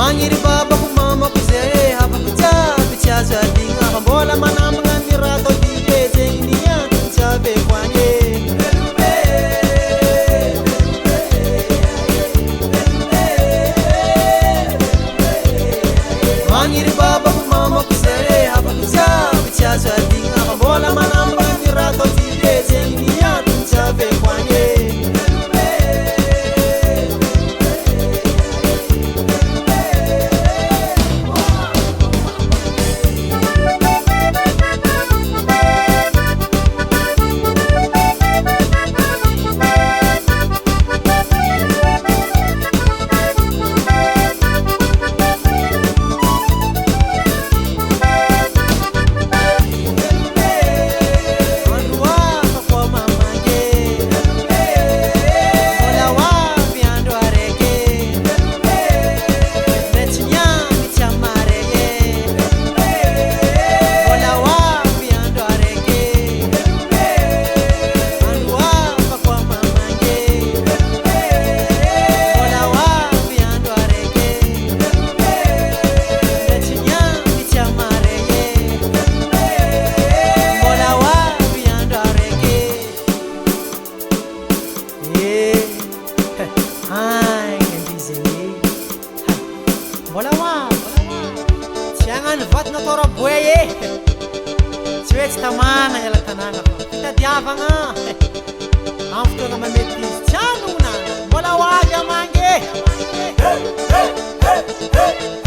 Mangiri baba ku mama ku zere hapa kutabi chaza dinga mbola manamba ngirato dibete inia chabe kwanye Mangiri baba ku mama ku zere hapa kutabi chaza dinga mbola manamba ngirato dibete inia chabe kwanye Jangan vat na toro bueye. Switch tamana yala tanana. Kita diavanga. After na mameti chanu na. Bola waga mange. Hey hey hey hey.